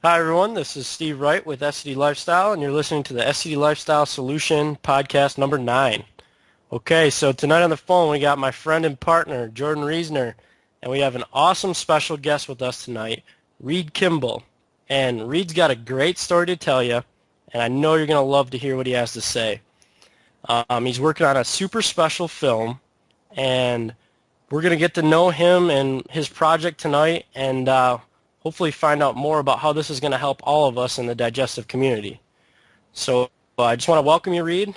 Hi everyone, this is Steve Wright with SCD Lifestyle, and you're listening to the SCD Lifestyle Solution podcast number 9. Okay, so tonight on the phone we got my friend and partner, Jordan Reisner, and we have an awesome special guest with us tonight, Reid Kimball. And Reid's got a great story to tell you, and I know you're going to love to hear what he has to say. He's working on a super special film, and we're going to get to know him and his project tonight, and hopefully find out more about how this is going to help all of us in the digestive community. So I just want to welcome you, Reid.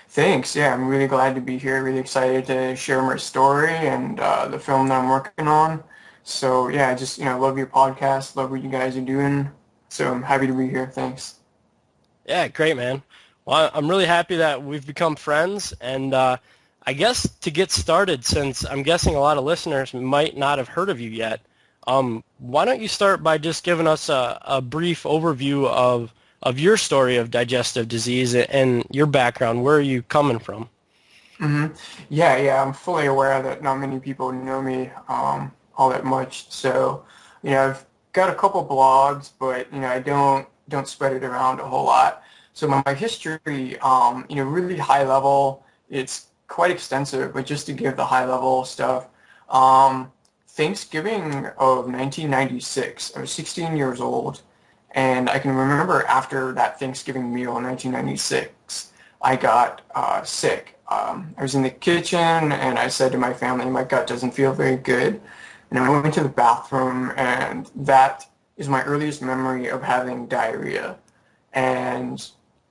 Thanks. Yeah, I'm really glad to be here. Really excited to share my story and the film that I'm working on. So yeah, I just love your podcast. Love what you guys are doing. So I'm happy to be here. Thanks. Yeah, great, man. Well, I'm really happy that we've become friends, and I guess to get started, since I'm guessing a lot of listeners might not have heard of you yet, why don't you start by just giving us a brief overview of your story of digestive disease and your background. Where are you coming from? hmm Yeah, I'm fully aware that not many people know me all that much. So I've got a couple blogs, but I don't spread it around a whole lot. So my history, really high level. It's quite extensive, but just to give the high level stuff, Thanksgiving of 1996, I was 16 years old, and I can remember after that Thanksgiving meal in 1996, I got sick. I was in the kitchen and I said to my family, my gut doesn't feel very good. And I went to the bathroom, and that is my earliest memory of having diarrhea. And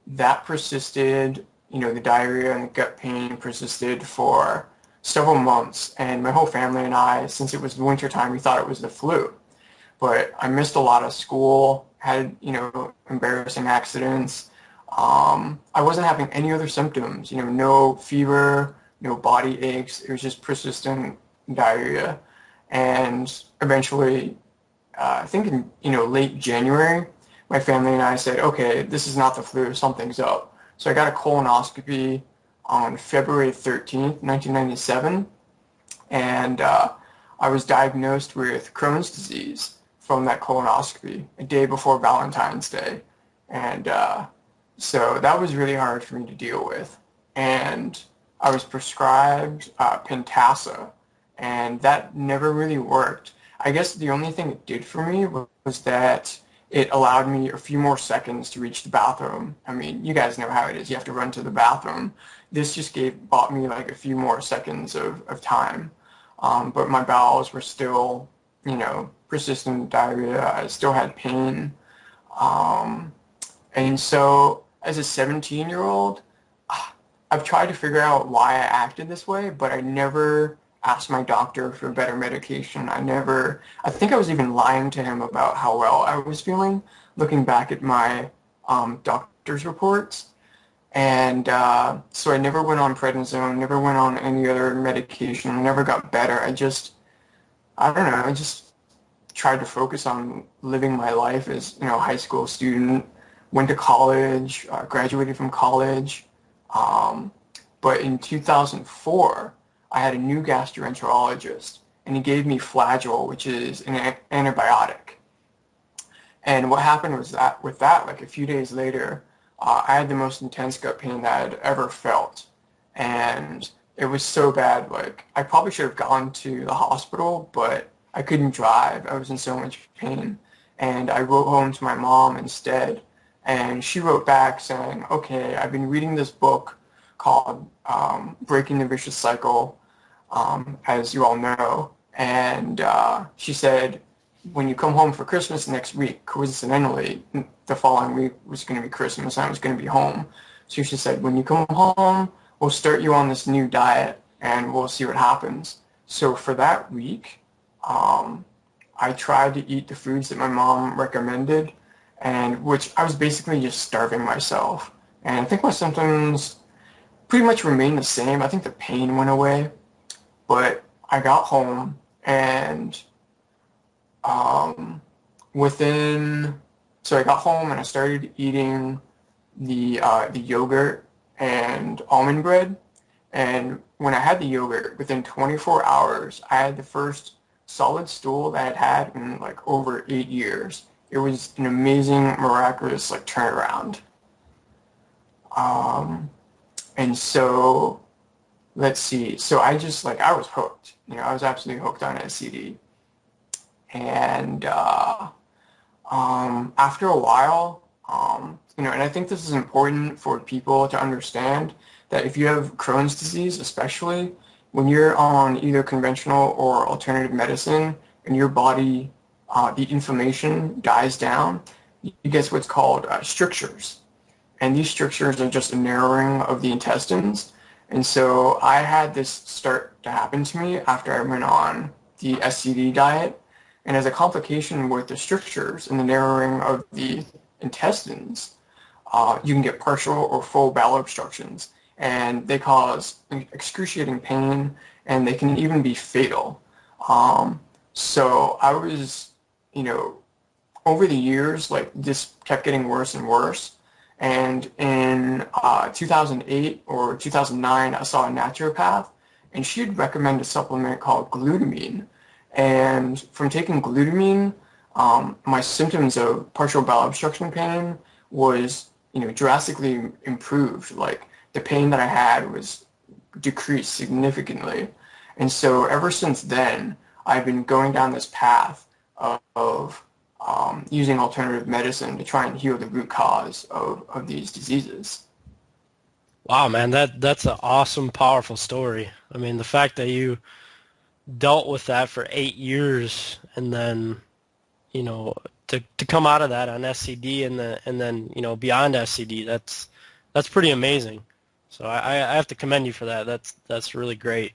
that persisted, the diarrhea and the gut pain persisted for several months. And my whole family and I, since it was the winter time, we thought it was the flu. But I missed a lot of school, had, embarrassing accidents. I wasn't having any other symptoms, no fever, no body aches. It was just persistent diarrhea. And eventually, I think in, late January, my family and I said, okay, this is not the flu, something's up. So I got a colonoscopy on February 13th, 1997, and I was diagnosed with Crohn's disease from that colonoscopy a day before Valentine's Day. And so that was really hard for me to deal with. And I was prescribed Pentasa, and that never really worked. I guess the only thing it did for me was that it allowed me a few more seconds to reach the bathroom. I mean, you guys know how it is. You have to run to the bathroom. This just bought me like a few more seconds of time. But my bowels were still, persistent diarrhea. I still had pain. Um, and so as a 17-year-old, I've tried to figure out why I acted this way, but I never asked my doctor for better medication. I think I was even lying to him about how well I was feeling, looking back at my doctor's reports. And so I never went on prednisone, never went on any other medication, I never got better. I don't know, I just tried to focus on living my life as, a high school student, went to college, graduated from college. Um, but in 2004, I had a new gastroenterologist, and he gave me Flagyl, which is an antibiotic. And what happened was that with that, like a few days later, I had the most intense gut pain that I'd ever felt. And it was so bad, like I probably should have gone to the hospital, but I couldn't drive. I was in so much pain. And I wrote home to my mom instead. And she wrote back saying, okay, I've been reading this book called Breaking the Vicious Cycle, as you all know. And she said, when you come home for Christmas next week, coincidentally, the following week was going to be Christmas, and I was going to be home. So she said, when you come home, we'll start you on this new diet, and we'll see what happens. So for that week, I tried to eat the foods that my mom recommended, and which I was basically just starving myself. And I think my symptoms pretty much remained the same. I think the pain went away, but I got home, and um, so I got home and I started eating the yogurt and almond bread. And when I had the yogurt, within 24 hours, I had the first solid stool that I'd had in like over 8 years. it was an amazing, miraculous like turnaround. Um, and so let's see. So I just like I was hooked. I was absolutely hooked on SCD. And after a while, and I think this is important for people to understand that if you have Crohn's disease, especially when you're on either conventional or alternative medicine and your body, the inflammation dies down, you get what's called strictures. And these strictures are just a narrowing of the intestines. And so I had this start to happen to me after I went on the SCD diet. And as a complication with the strictures and the narrowing of the intestines, you can get partial or full bowel obstructions. And they cause excruciating pain, and they can even be fatal. So I was, over the years, like this kept getting worse and worse. And in 2008 or 2009, I saw a naturopath, and she had recommended a supplement called glutamine. And from taking glutamine, my symptoms of partial bowel obstruction pain was, drastically improved. Like the pain that I had was decreased significantly. And so ever since then, I've been going down this path of using alternative medicine to try and heal the root cause of these diseases. Wow, man, that's an awesome, powerful story. I mean, the fact that you dealt with that for 8 years, and then to come out of that on SCD and then beyond SCD, that's pretty amazing. So I have to commend you for that. That's really great.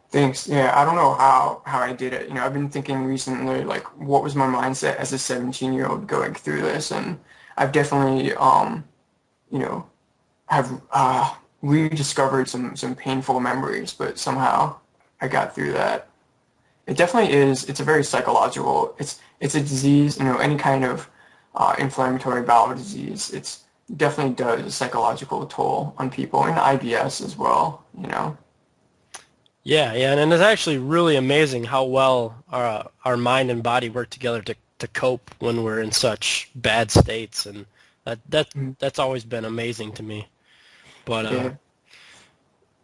Thanks. Yeah, I don't know how I did it. I've been thinking recently, like, what was my mindset as a 17-year-old going through this, and I've definitely have rediscovered some painful memories, but somehow I got through that. It definitely is. It's a very psychological. It's a disease. Any kind of inflammatory bowel disease. It's definitely does a psychological toll on people, and IBS as well. Yeah, and it's actually really amazing how well our mind and body work together to cope when we're in such bad states, and that's always been amazing to me. But Yeah.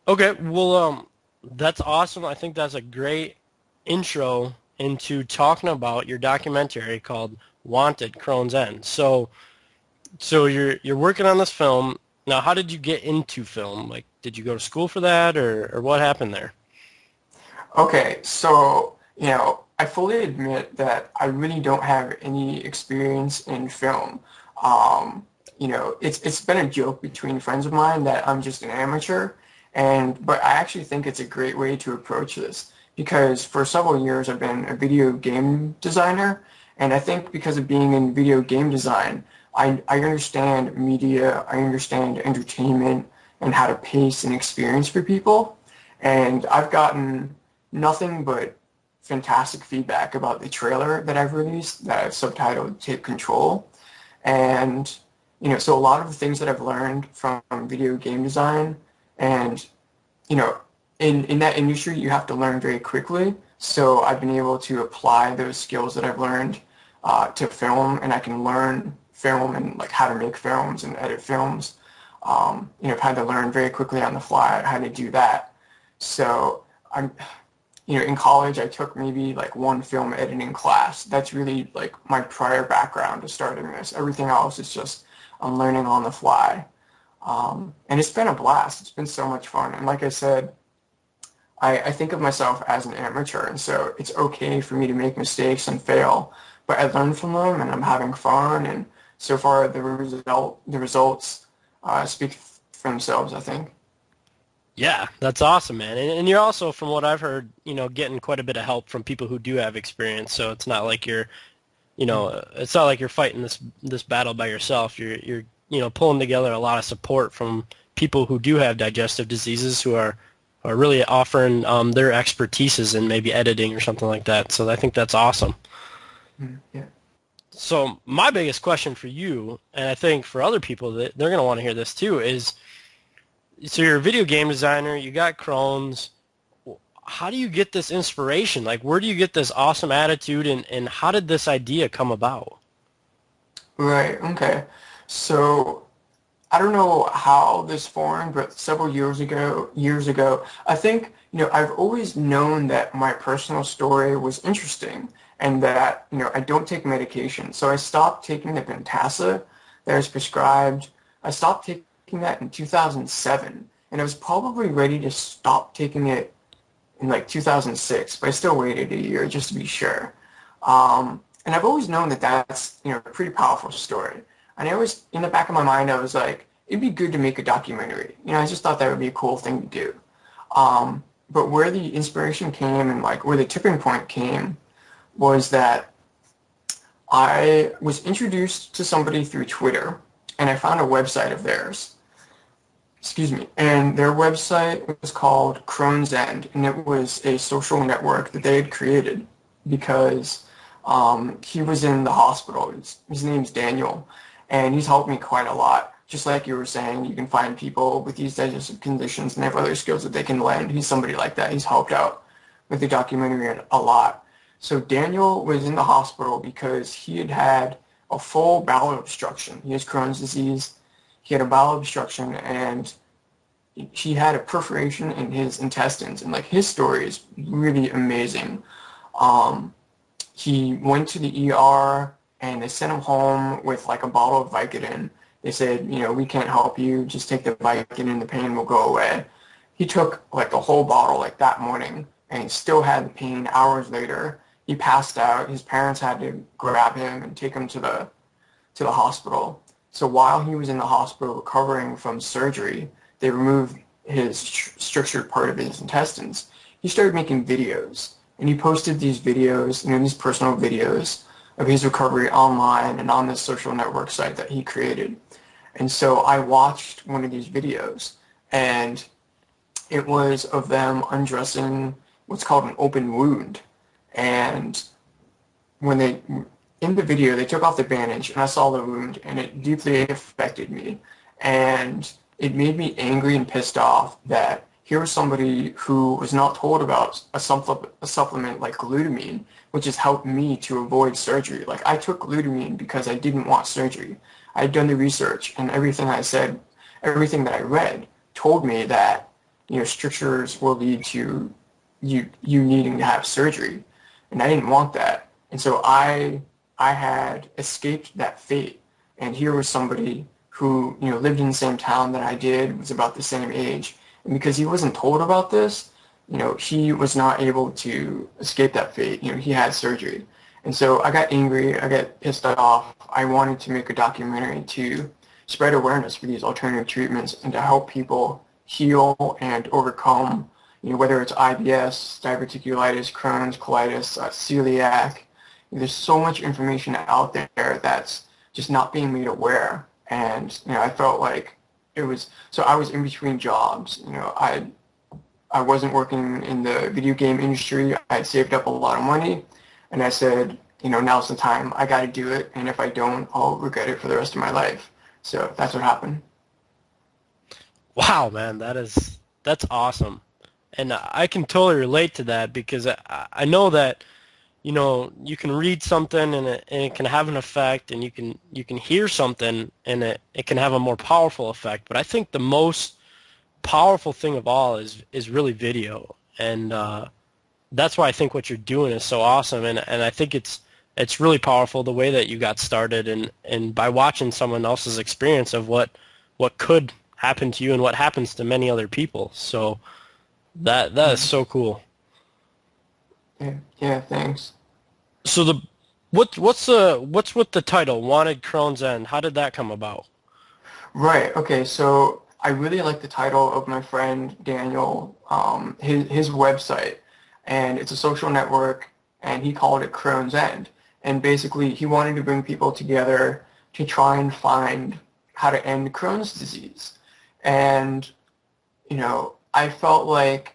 okay, well, that's awesome. I think that's a great intro into talking about your documentary called Wanted: Crohn's End. So you're working on this film. Now, how did you get into film? Like, did you go to school for that, or what happened there? Okay, so, I fully admit that I really don't have any experience in film. It's been a joke between friends of mine that I'm just an amateur, but I actually think it's a great way to approach this because for several years I've been a video game designer, and I think because of being in video game design, I understand media, I understand entertainment, and how to pace an experience for people, and I've gotten nothing but fantastic feedback about the trailer that I've released that I've subtitled Take Control. And, so a lot of the things that I've learned from video game design and, in that industry, you have to learn very quickly. So I've been able to apply those skills that I've learned to film, and I can learn film and like how to make films and edit films. I've had to learn very quickly on the fly how to do that. So in college, I took maybe like one film editing class. That's really like my prior background to starting this. Everything else is just I'm learning on the fly. And it's been a blast. It's been so much fun. And like I said, I think of myself as an amateur, and so it's okay for me to make mistakes and fail. But I learn from them, and I'm having fun. And so far, the results speak for themselves, I think. Yeah, that's awesome, man. And you're also, from what I've heard, getting quite a bit of help from people who do have experience. So it's not like it's not like you're fighting this battle by yourself. You're pulling together a lot of support from people who do have digestive diseases who are really offering their expertises in maybe editing or something like that. So I think that's awesome. Yeah. So my biggest question for you, and I think for other people that they're going to want to hear this too, is so you're a video game designer, you got Crohn's. How do you get this inspiration? Like, where do you get this awesome attitude, and how did this idea come about? Right. Okay. So I don't know how this formed, but several years ago, I think, I've always known that my personal story was interesting and that, I don't take medication. So I stopped taking the Pentasa that was prescribed. I stopped taking that in 2007, and I was probably ready to stop taking it in like 2006, but I still waited a year just to be sure. And I've always known that that's, a pretty powerful story. And I always, in the back of my mind, I was like, it'd be good to make a documentary. I just thought that would be a cool thing to do. But where the inspiration came and like where the tipping point came was that I was introduced to somebody through Twitter, and I found a website of theirs. Excuse me. And their website was called Crohn's End, and it was a social network that they had created because he was in the hospital. His name's Daniel, and he's helped me quite a lot. Just like you were saying, you can find people with these digestive conditions and they have other skills that they can lend. He's somebody like that. He's helped out with the documentary a lot. So Daniel was in the hospital because he had had a full bowel obstruction. He has Crohn's disease. He had a bowel obstruction, and he had a perforation in his intestines. And like his story is really amazing. Um, he went to the ER and they sent him home with like a bottle of Vicodin. They said, we can't help you. Just take the Vicodin, the pain will go away. He took like the whole bottle like that morning and he still had the pain hours later. He passed out. His parents had to grab him and take him to the hospital. So while he was in the hospital recovering from surgery, they removed his strictured part of his intestines. He started making videos, and he posted these videos, these personal videos of his recovery online and on this social network site that he created. And so I watched one of these videos, and it was of them undressing what's called an open wound. And when in the video, they took off the bandage, and I saw the wound, and it deeply affected me. And it made me angry and pissed off that here was somebody who was not told about a supplement like glutamine, which has helped me to avoid surgery. Like, I took glutamine because I didn't want surgery. I had done the research, and everything that I read told me that, strictures will lead to you needing to have surgery. And I didn't want that. And so I had escaped that fate. And here was somebody who, lived in the same town that I did, was about the same age. And because he wasn't told about this, he was not able to escape that fate. He had surgery. And so I got angry, I got pissed off. I wanted to make a documentary to spread awareness for these alternative treatments and to help people heal and overcome, whether it's IBS, diverticulitis, Crohn's, colitis, celiac. There's so much information out there that's just not being made aware. And, I felt like so I was in between jobs. I wasn't working in the video game industry. I had saved up a lot of money, and I said, now's the time. I got to do it, and if I don't, I'll regret it for the rest of my life. So that's what happened. Wow, man, that's awesome. And I can totally relate to that because I know that, you can read something and it can have an effect, and you can hear something and it can have a more powerful effect. But I think the most powerful thing of all is really video. And that's why I think what you're doing is so awesome. And I think it's really powerful the way that you got started and by watching someone else's experience of what could happen to you and what happens to many other people. So that is so cool. Yeah, thanks. So what's with the title Wanted Crohn's End? How did that come about? Right. Okay. So I really like the title of my friend Daniel, his website, and it's a social network, and he called it Crohn's End. And basically, he wanted to bring people together to try and find how to end Crohn's disease. And, I felt like,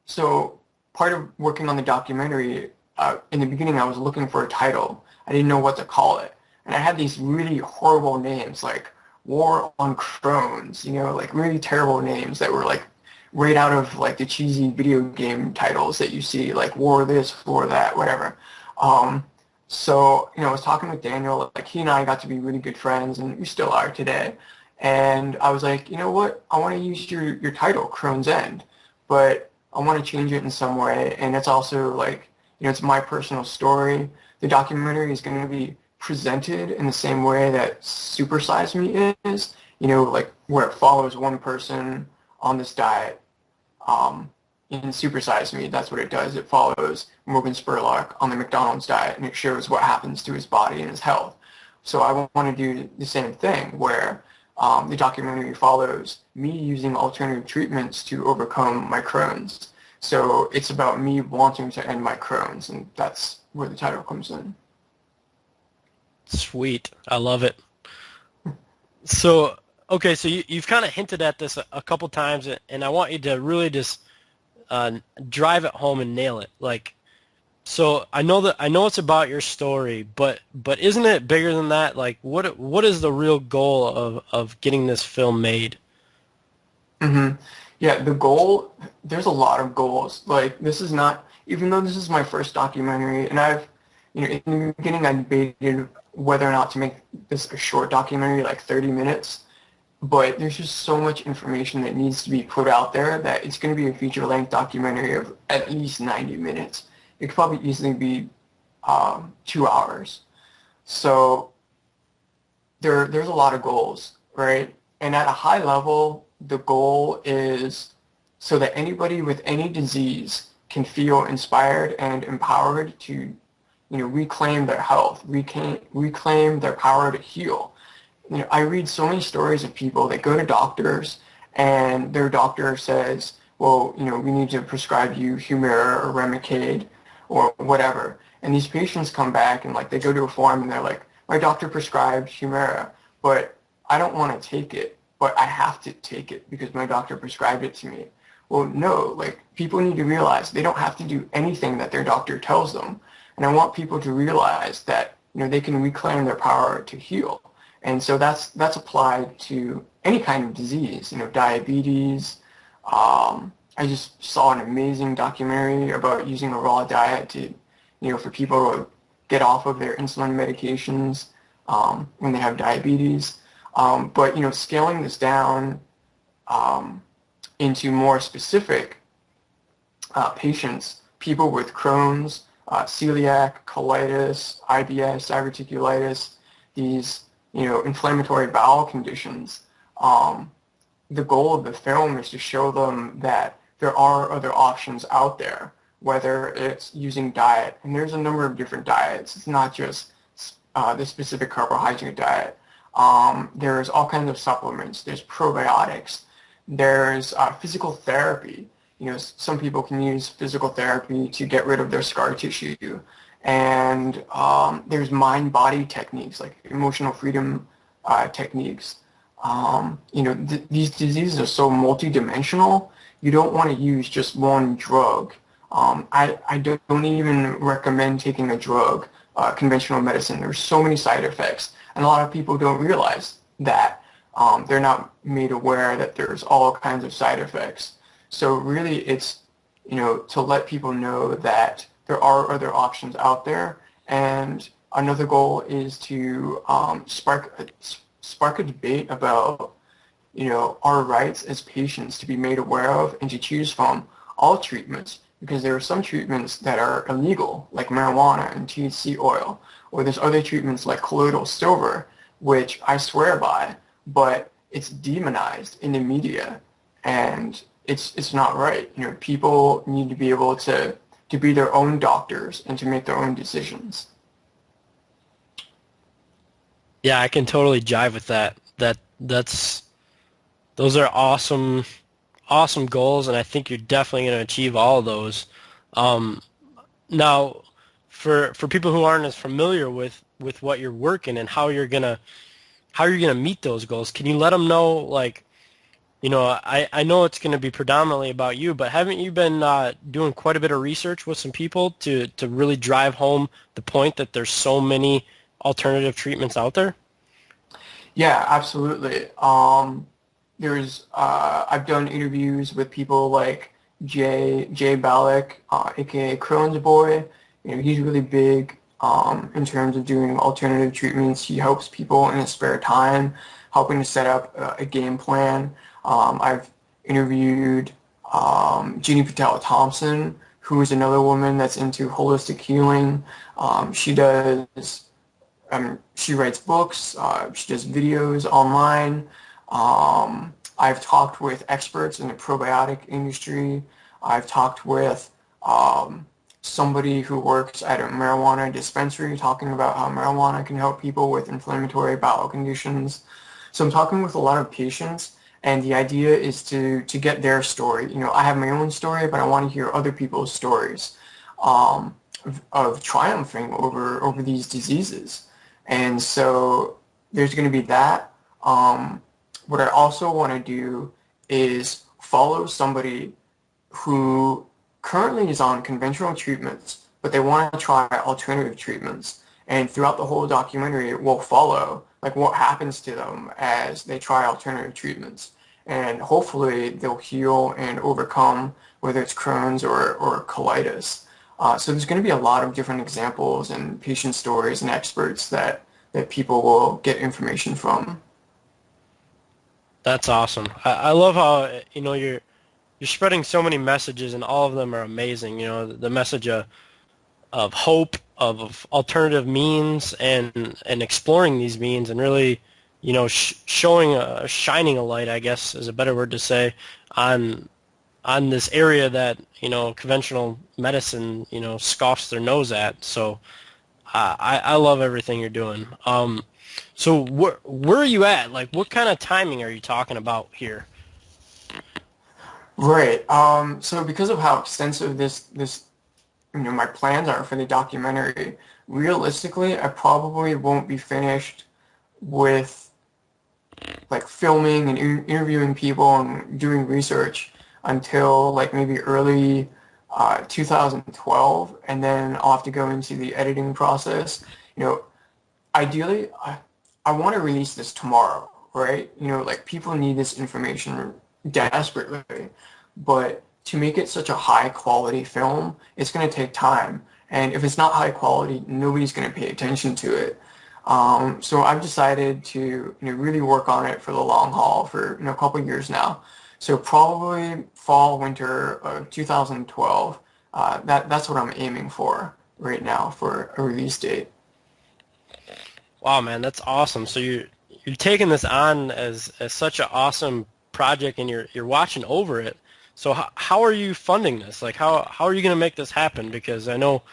so part of working on the documentary, in the beginning, I was looking for a title. I didn't know what to call it. And I had these really horrible names, like War on Crohn's, like really terrible names that were like right out of like the cheesy video game titles that you see, like War this, War that, whatever. So, I was talking with Daniel, like he and I got to be really good friends and we still are today. And I was like, you know what? I want to use your title, Crohn's End, but I want to change it in some way. And it's also like, it's my personal story. The documentary is going to be presented in the same way that Super Size Me is, like where it follows one person on this diet. Um, in Super Size Me, that's what it does. It follows Morgan Spurlock on the McDonald's diet, and it shows what happens to his body and his health. So I want to do the same thing, where the documentary follows me using alternative treatments to overcome my Crohn's. So it's about me wanting to end my Crohn's, and that's where the title comes in. Sweet. I love it. So, okay, so you've kind of hinted at this a couple times, and I want you to really just drive it home and nail it. Like, so I know it's about your story, but isn't it bigger than that? Like, what is the real goal of getting this film made? hmm Yeah, the goal, there's a lot of goals. Like, this is not, even though this is my first documentary, and in the beginning I debated whether or not to make this a short documentary, like 30 minutes, but there's just so much information that needs to be put out there that it's going to be a feature-length documentary of at least 90 minutes. It could probably easily be 2 hours. So there's a lot of goals, right? And at a high level, the goal is so that anybody with any disease can feel inspired and empowered to, reclaim their health, reclaim their power to heal. I read so many stories of people that go to doctors and their doctor says, well, we need to prescribe you Humira or Remicade or whatever. And these patients come back and like they go to a form and they're like, my doctor prescribed Humira, but I don't want to take it, but I have to take it because my doctor prescribed it to me. Well, no, like people need to realize they don't have to do anything that their doctor tells them. And I want people to realize that, they can reclaim their power to heal. And so that's applied to any kind of disease, diabetes. I just saw an amazing documentary about using a raw diet to, for people to get off of their insulin medications when they have diabetes. But, scaling this down into more specific patients, people with Crohn's, celiac, colitis, IBS, diverticulitis, these inflammatory bowel conditions. The goal of the film is to show them that there are other options out there, whether it's using diet, and there's a number of different diets. It's not just the specific carbohydrate diet. There's all kinds of supplements. There's probiotics. There's physical therapy. Some people can use physical therapy to get rid of their scar tissue. And there's mind-body techniques, like emotional freedom techniques. These diseases are so multidimensional, you don't want to use just one drug. I don't even recommend taking a drug, conventional medicine. There's so many side effects, and a lot of people don't realize that. They're not made aware that there's all kinds of side effects. So really it's, to let people know that there are other options out there. And another goal is to spark a debate about, our rights as patients to be made aware of and to choose from all treatments, because there are some treatments that are illegal, like marijuana and THC oil, or there's other treatments like colloidal silver, which I swear by, but it's demonized in the media, and it's not right. People need to be able to be their own doctors and to make their own decisions. Yeah, I can totally jive with that. Those are awesome goals, and I think you're definitely going to achieve all of those. Um, Now, for people who aren't as familiar with what you're working and how you're gonna meet those goals, can you let them know, like, I know it's going to be predominantly about you, but haven't you been doing quite a bit of research with some people to really drive home the point that there's so many alternative treatments out there? Yeah, absolutely. I've done interviews with people like Jay Ballack, aka Crohn's Boy. He's really big in terms of doing alternative treatments. He helps people in his spare time, helping to set up a game plan. I've interviewed Jeannie Patel Thompson, who is another woman that's into holistic healing. She does, she writes books, she does videos online. I've talked with experts in the probiotic industry. I've talked with somebody who works at a marijuana dispensary talking about how marijuana can help people with inflammatory bowel conditions. So I'm talking with a lot of patients, and the idea is to get their story. You know, I have my own story, but I want to hear other people's stories of triumphing over these diseases. And so there's going to be that. What I also want to do is follow somebody who currently is on conventional treatments, but they want to try alternative treatments. And throughout the whole documentary, we'll follow like what happens to them as they try alternative treatments. And hopefully they'll heal and overcome whether it's Crohn's or colitis. So there's going to be a lot of different examples and patient stories and experts that people will get information from. That's awesome. I love how, you're spreading so many messages, and all of them are amazing. You know, the message of hope, of alternative means, and exploring these means, and really, showing shining a light, I guess is a better word to say, on this area that conventional medicine scoffs their nose at. So I love everything you're doing. So where are you at? Like, what kind of timing are you talking about here? Right. So because of how extensive this my plans are for the documentary, realistically, I probably won't be finished with like filming and interviewing people and doing research until like maybe early 2012, and then I'll have to go into the editing process. You know, ideally, I want to release this tomorrow, right? You know, like people need this information desperately, but to make it such a high quality film, it's going to take time. And if it's not high quality, nobody's going to pay attention to it. So I've decided to really work on it for the long haul for a couple years now. So probably fall, winter of 2012. That's what I'm aiming for right now for a release date. Wow, man, that's awesome. So you're taking this on as such an awesome project, and you're watching over it. So how are you funding this? Like how are you going to make this happen? Because I know,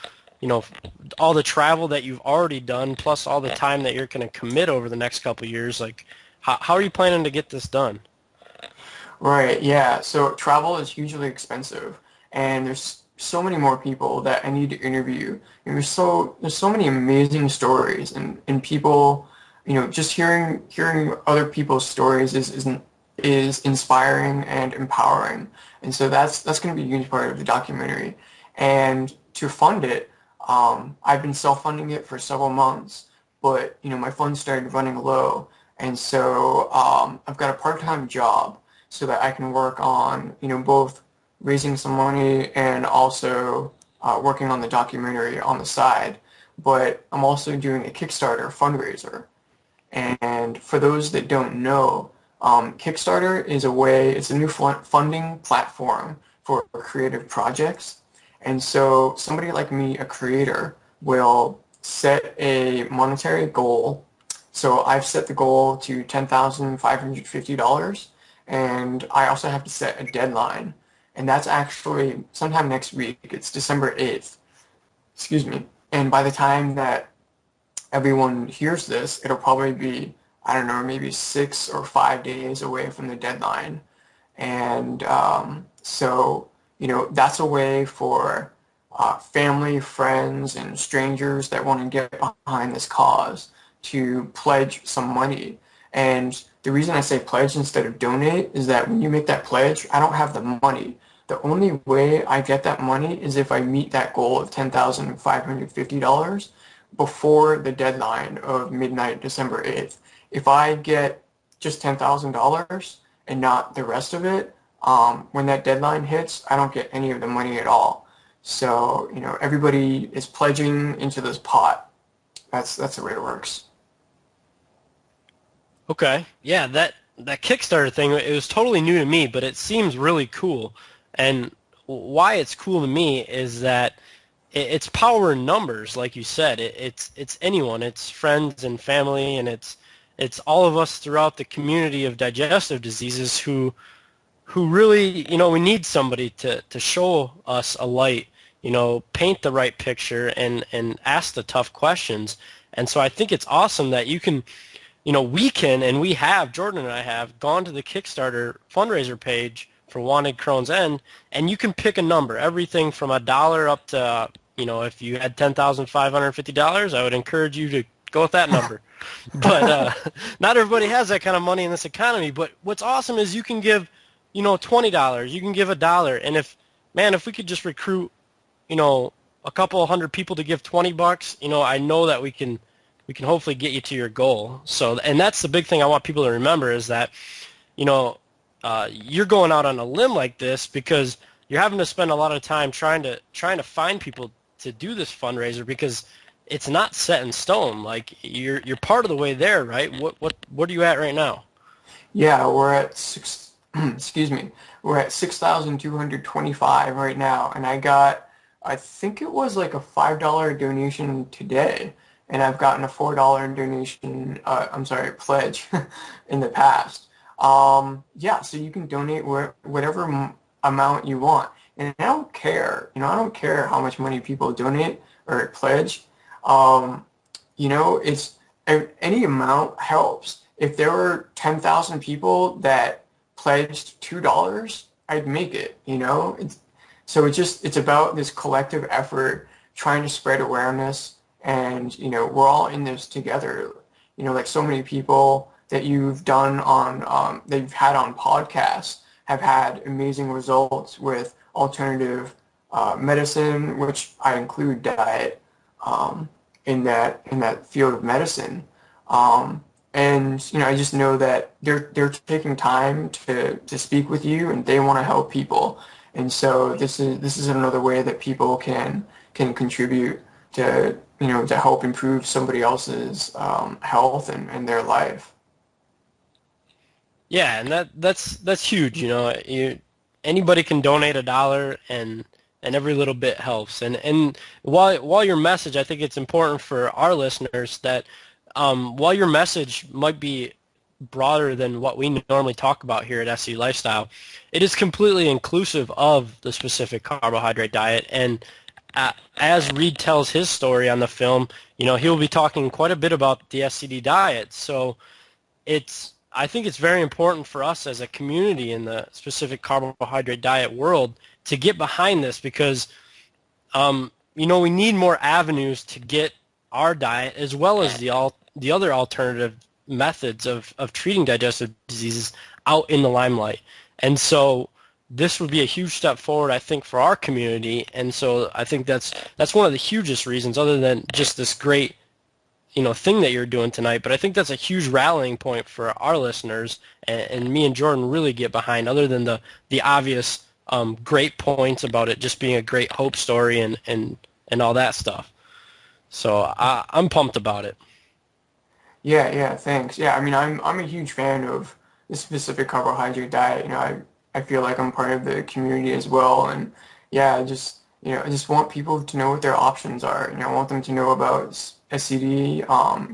all the travel that you've already done, plus all the time that you're going to commit over the next couple of years. Like how are you planning to get this done? Right, yeah. So travel is hugely expensive, and there's so many more people that I need to interview. And there's so many amazing stories, and people, just hearing other people's stories is inspiring and empowering. And so that's going to be a huge part of the documentary. And to fund it, I've been self-funding it for several months, but my funds started running low, and so I've got a part-time job so that I can work on both raising some money and also working on the documentary on the side. But I'm also doing a Kickstarter fundraiser. And for those that don't know, Kickstarter is it's a new funding platform for creative projects. And so somebody like me, a creator, will set a monetary goal. So I've set the goal to $10,550, and I also have to set a deadline. And that's actually sometime next week. It's December 8th. Excuse me. And by the time that everyone hears this, it'll probably be, I don't know, maybe 6 or 5 days away from the deadline. And so, that's a way for family, friends, and strangers that want to get behind this cause to pledge some money. And the reason I say pledge instead of donate is that when you make that pledge, I don't have the money. The only way I get that money is if I meet that goal of $10,550 before the deadline of midnight, December 8th. If I get just $10,000 and not the rest of it, when that deadline hits, I don't get any of the money at all. So, everybody is pledging into this pot. That's the way it works. Okay. Yeah, that Kickstarter thing, it was totally new to me, but it seems really cool. And why it's cool to me is that it's power in numbers, like you said. It's anyone, it's friends and family, and it's all of us throughout the community of digestive diseases who really, we need somebody to show us a light, paint the right picture and ask the tough questions. And so I think it's awesome that you can, we can, and we have, Jordan and I have, gone to the Kickstarter fundraiser page for Wanted Crohn's End, and you can pick a number, everything from $1 up to, if you had $10,550, I would encourage you to go with that number. But not everybody has that kind of money in this economy. But what's awesome is you can give, $20, you can give $1, and if we could just recruit, a couple hundred people to give $20, I know that we can hopefully get you to your goal. So, and that's the big thing I want people to remember is that, you're going out on a limb like this because you're having to spend a lot of time trying to find people to do this fundraiser because it's not set in stone. Like you're part of the way there, right? What are you at right now? Yeah, we're at six. Excuse me. We're at 6,225 right now, and I think it was like a $5 donation today, and I've gotten a $4 donation. I'm sorry, pledge in the past. Yeah, so you can donate whatever amount you want, and I don't care. I don't care how much money people donate or pledge. Um, it's any amount helps. If there were 10,000 people that pledged $2, I'd make it. So it's about this collective effort trying to spread awareness, and we're all in this together. Like so many people that you've done on that you've had on podcasts have had amazing results with alternative medicine, which I include diet in that field of medicine. And I just know that they're taking time to speak with you, and they want to help people. And so this is another way that people can contribute to help improve somebody else's health and their life. Yeah, and that's huge. Anybody can donate $1, and every little bit helps. And while your message, I think it's important for our listeners that while your message might be broader than what we normally talk about here at SCD Lifestyle, it is completely inclusive of the specific carbohydrate diet. And as Reid tells his story on the film, he'll be talking quite a bit about the SCD diet. So I think it's very important for us as a community in the specific carbohydrate diet world to get behind this because, we need more avenues to get our diet as well as the other alternative methods of treating digestive diseases out in the limelight. And so this would be a huge step forward, I think, for our community. And so I think that's one of the hugest reasons, other than just this great thing that you're doing tonight. But I think that's a huge rallying point for our listeners, and me and Jordan really get behind, other than the obvious great points about it just being a great hope story and all that stuff. So I'm pumped about it. Yeah, thanks. Yeah, I mean, I'm a huge fan of the specific carbohydrate diet. I feel like I'm part of the community as well, and yeah, I just want people to know what their options are. I want them to know about SCD.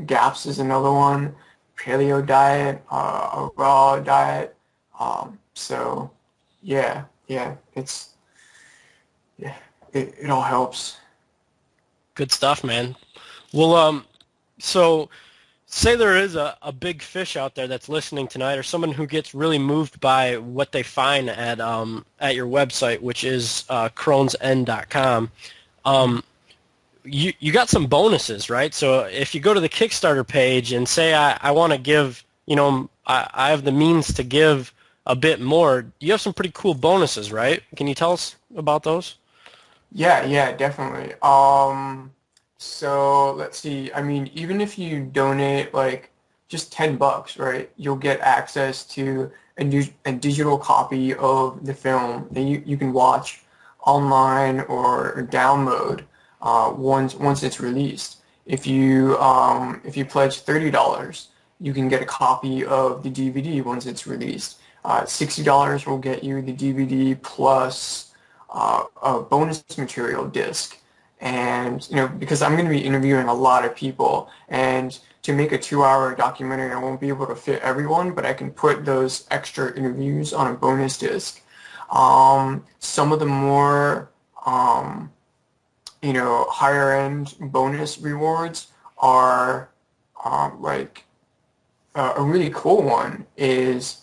GAPS is another one. Paleo diet, a raw diet. So yeah, it all helps. Good stuff, man. Well, so say there is a big fish out there that's listening tonight, or someone who gets really moved by what they find at your website, which is crohnsend.com. You got some bonuses, right? So if you go to the Kickstarter page and say I want to give, I have the means to give a bit more, you have some pretty cool bonuses, right? Can you tell us about those? Yeah, definitely. So let's see. I mean, even if you donate like just $10, right, you'll get access to a digital copy of the film that you can watch online or download once it's released. If you pledge $30, you can get a copy of the DVD once it's released. $60 will get you the DVD plus a bonus material disc. And because I'm going to be interviewing a lot of people, and to make a 2-hour documentary, I won't be able to fit everyone, but I can put those extra interviews on a bonus disc. Some of the more higher end bonus rewards are like a really cool one is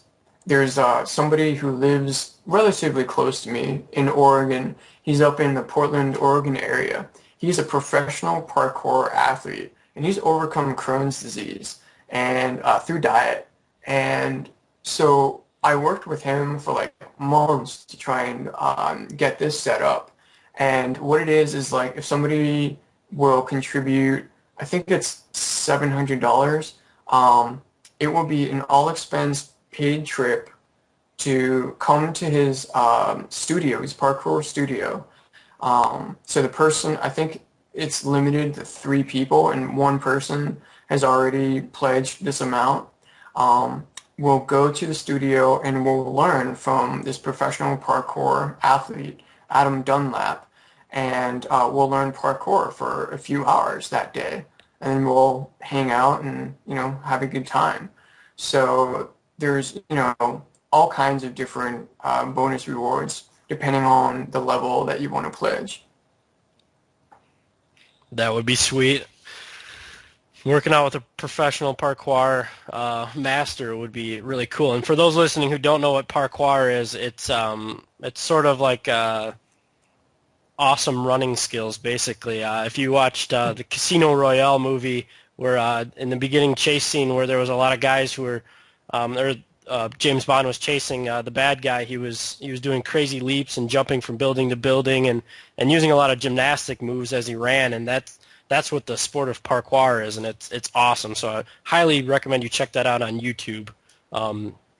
there's somebody who lives relatively close to me in Oregon. He's up in the Portland, Oregon area. He's a professional parkour athlete, and he's overcome Crohn's disease and through diet. And so I worked with him for like months to try and get this set up. And what it is like if somebody will contribute, I think it's $700. It will be an all-expense paid trip to come to his studio, his parkour studio. So the person, I think it's limited to 3 people, and one person has already pledged this amount. We'll go to the studio and we'll learn from this professional parkour athlete, Adam Dunlap, and we'll learn parkour for a few hours that day, and then we'll hang out and have a good time. So there's all kinds of different bonus rewards depending on the level that you want to pledge. That would be sweet. Working out with a professional parkour master would be really cool. And for those listening who don't know what parkour is, it's sort of like awesome running skills, basically. If you watched the Casino Royale movie, where in the beginning chase scene where there was a lot of guys who were, James Bond was chasing the bad guy. He was doing crazy leaps and jumping from building to building and using a lot of gymnastic moves as he ran, and that's what the sport of parkour is, and it's awesome. So I highly recommend you check that out on YouTube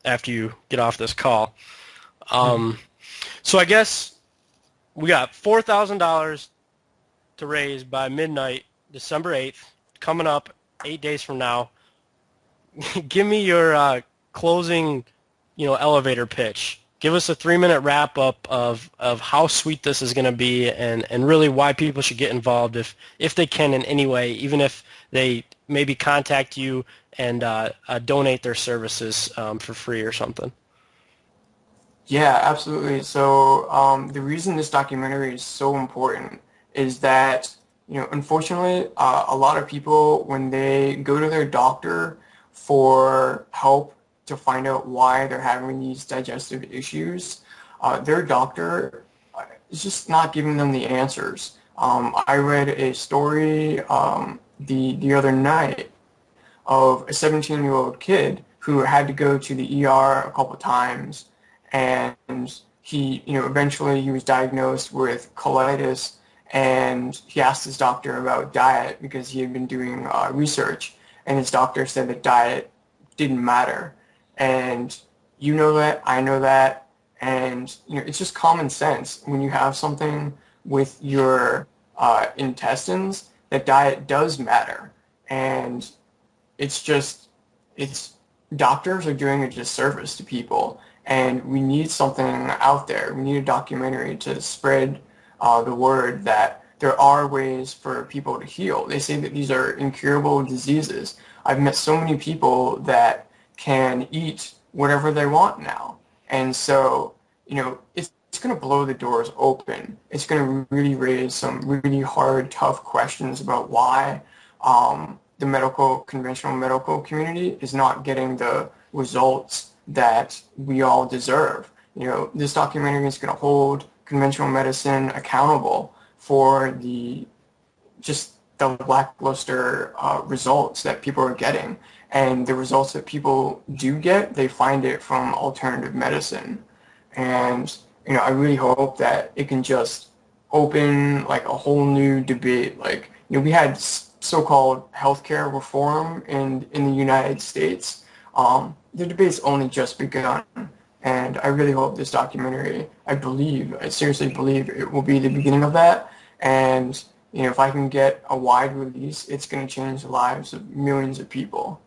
after you get off this call. So I guess we got $4,000 to raise by midnight, December 8th, coming up 8 days from now. Give me your closing, elevator pitch. Give us a 3-minute wrap up of how sweet this is going to be, and really why people should get involved if they can in any way, even if they maybe contact you and donate their services for free or something. Yeah, absolutely. So the reason this documentary is so important is that, unfortunately, a lot of people, when they go to their doctor for help to find out why they're having these digestive issues, their doctor is just not giving them the answers. I read a story the other night of a 17-year-old kid who had to go to the ER a couple times, and he, eventually he was diagnosed with colitis, and he asked his doctor about diet because he had been doing research, and his doctor said that diet didn't matter. And you know that, I know that, and it's just common sense when you have something with your intestines that diet does matter. And it's doctors are doing a disservice to people, and we need something out there. We need a documentary to spread the word that there are ways for people to heal. They say that these are incurable diseases. I've met so many people that can eat whatever they want now. And so, it's going to blow the doors open. It's going to really raise some really hard, tough questions about why the conventional medical community is not getting the results that we all deserve. This documentary is going to hold conventional medicine accountable for the lackluster results that people are getting. And the results that people do get, they find it from alternative medicine. And, I really hope that it can just open like a whole new debate. Like, we had so-called healthcare reform in the United States. The debate's only just begun. And I really hope this documentary, I seriously believe it will be the beginning of that. And, if I can get a wide release, it's going to change the lives of millions of people.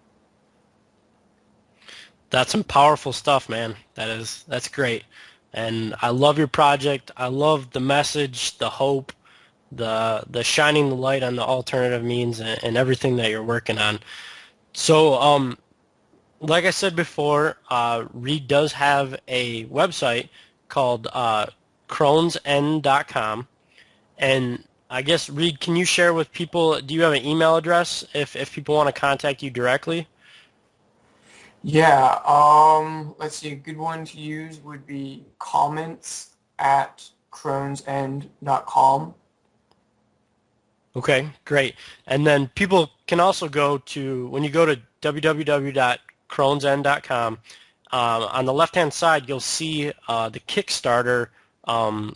That's some powerful stuff, man. That's great. And I love your project. I love the message, the hope, the shining the light on the alternative means and everything that you're working on. So, like I said before, Reid does have a website called crohnsn.com. And I guess, Reid, can you share with people, do you have an email address if people want to contact you directly? Yeah, let's see, a good one to use would be comments at crohnsend.com. Okay, great. And then people can also go to, when you go to www.crohnsn.com, on the left-hand side, you'll see the Kickstarter, um,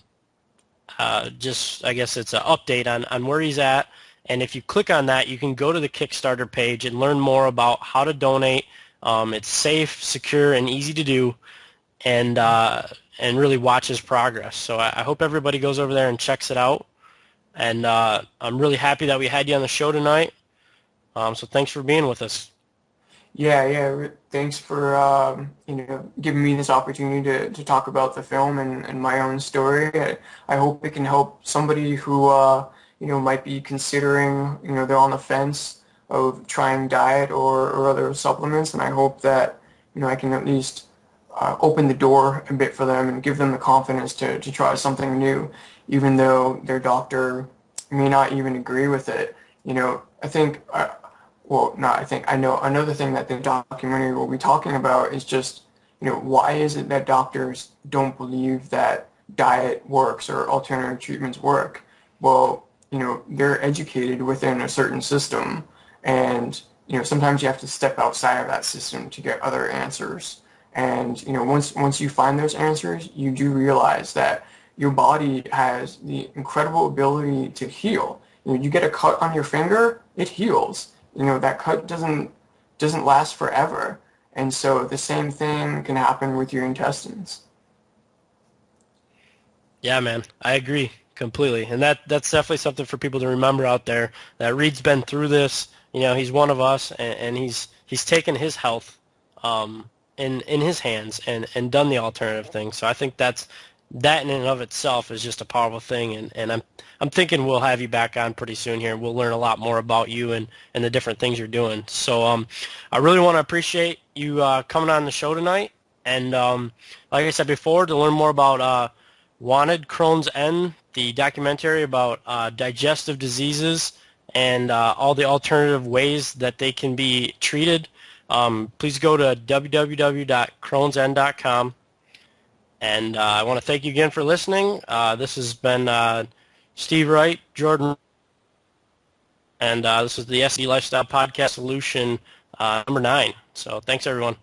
just, I guess it's an update on where he's at. And if you click on that, you can go to the Kickstarter page and learn more about how to donate. It's safe, secure, and easy to do, and really watch his progress. So I hope everybody goes over there and checks it out. And I'm really happy that we had you on the show tonight. So thanks for being with us. Yeah. Thanks for giving me this opportunity to talk about the film and my own story. I hope it can help somebody who might be considering, they're on the fence of trying diet or other supplements, and I hope that I can at least open the door a bit for them and give them the confidence to try something new, even though their doctor may not even agree with it. I think. Well, not I think, I know another thing that the documentary will be talking about is just, why is it that doctors don't believe that diet works or alternative treatments work? Well, they're educated within a certain system, and, sometimes you have to step outside of that system to get other answers. And, once you find those answers, you do realize that your body has the incredible ability to heal. You get a cut on your finger, it heals. That cut doesn't last forever. And so the same thing can happen with your intestines. Yeah, man, I agree completely. And that's definitely something for people to remember out there, that Reed's been through this. He's one of us, and he's taken his health in his hands and done the alternative thing. So I think that in and of itself is just a powerful thing. And I'm thinking we'll have you back on pretty soon here. We'll learn a lot more about you and the different things you're doing. So I really want to appreciate you coming on the show tonight. And like I said before, to learn more about Wanted Crohn's N, the documentary about digestive diseases and all the alternative ways that they can be treated, please go to www.crohnsn.com. And I want to thank you again for listening. This has been Steve Wright, Jordan, and this is the SCD Lifestyle Podcast Solution number 9. So thanks, everyone.